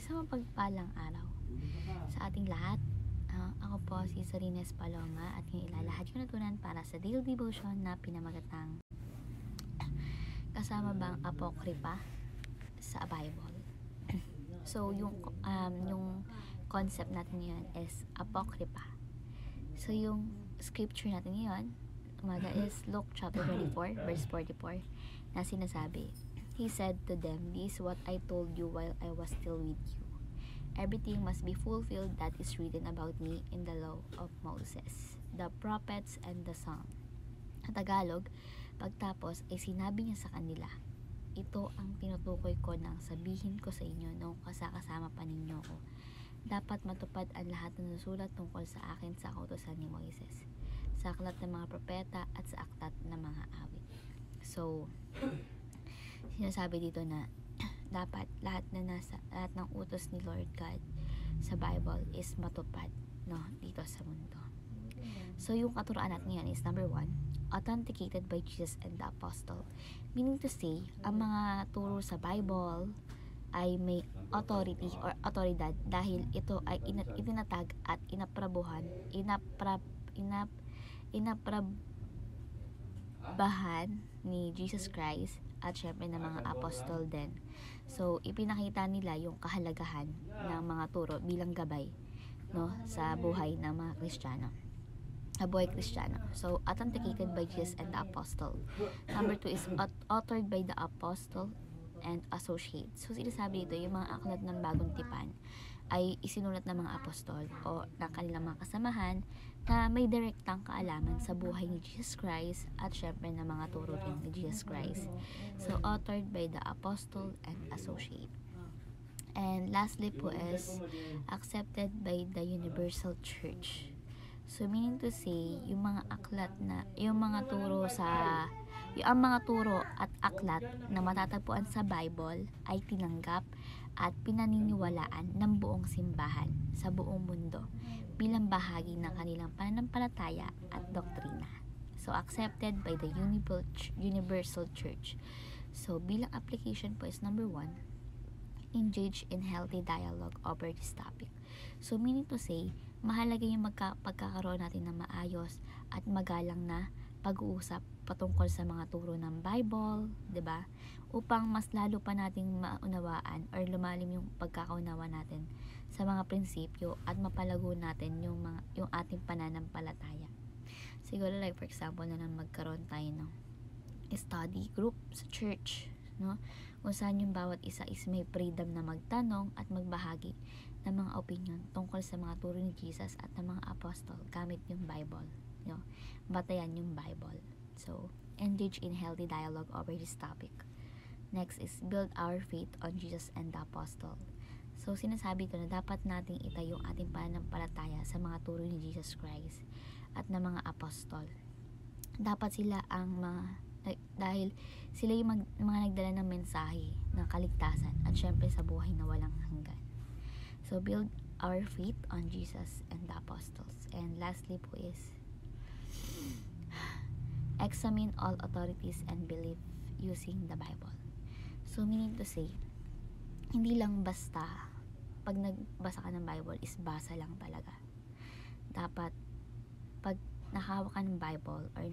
Isang mapagpalang araw sa ating lahat. Ako po si Sarines Paloma at yung ilalahad ko natunan para sa daily devotion na pinamagatang kasama bang apokripa sa Bible. So yung concept natin ngayon is apokripa. So yung scripture natin ngayon umaga is Luke chapter 24 verse 44 na sinasabi, He said to them, "This is what I told you while I was still with you. Everything must be fulfilled that is written about me in the law of Moses, the prophets, and the Psalm." Sa Tagalog, pagtapos ay sinabi niya sa kanila, ito ang tinutukoy ko nang sabihin ko sa inyo nung kasama pa ninyo ko. Dapat matupad ang lahat na nasulat tungkol sa akin sa kautusan ni Moises, sa aklat ng mga propeta at sa aklat ng mga awit. So, sinasabi dito na dapat lahat ng utos ni Lord God sa Bible is matupad, no, dito sa mundo. So yung katuruan natin yan is number 1, authenticated by Jesus and the Apostle. Meaning to say, ang mga turo sa Bible ay may authority or autoridad dahil ito ay itinatag at inaprabahan ni Jesus Christ at syempre ng mga apostol din. So ipinakita nila yung kahalagahan ng mga turo bilang gabay, no, sa buhay ng mga Kristiyano. So authenticated by Jesus and the Apostle. Number 2 is authored by the Apostle and associates. So sinasabi dito yung mga aklat ng bagong tipan ay isinulat ng mga apostol o ng kanilang mga kasamahan na may direktang kaalaman sa buhay ni Jesus Christ at syempre ng mga turo rin ni Jesus Christ. So authored by the apostle and associate. And lastly po is accepted by the universal church. So meaning to say, yung mga aklat na, yung mga turo at aklat na matatagpuan sa Bible ay tinanggap at pinaniniwalaan ng buong simbahan sa buong mundo bilang bahagi ng kanilang pananampalataya at doktrina. So accepted by the universal church. So bilang application po is number 1, engage in healthy dialogue over this topic. So meaning to say, mahalaga yung pagkakaroon natin ng maayos at magalang na pag-uusap patungkol sa mga turo ng Bible, 'di ba? Upang mas lalo pa nating maunawaan or lumalim yung pagkakaunawa natin sa mga prinsipyo at mapalago natin yung ating pananampalataya. Siguro like for example na magkaroon tayo ng study group sa church, no? Kung saan yung bawat isa is may freedom na magtanong at magbahagi ng mga opinion tungkol sa mga turo ni Jesus at ng mga apostol gamit yung Bible, no? Batayan yung Bible. So, engage in healthy dialogue over this topic. Next is build our faith on Jesus and the apostle. So, sinasabi ko na dapat nating itayo yung ating pananampalataya sa mga turo ni Jesus Christ at ng mga apostol. Dapat sila dahil sila yung mga nagdala ng mensahe ng kaligtasan at syempre sa buhay na walang hanggan. So, build our faith on Jesus and the apostles. And lastly po is examine all authorities and believe using the Bible. So, meaning to say, hindi lang basta pag nagbasa ka ng Bible is basa lang talaga. Dapat pag nakahawak ka ng Bible or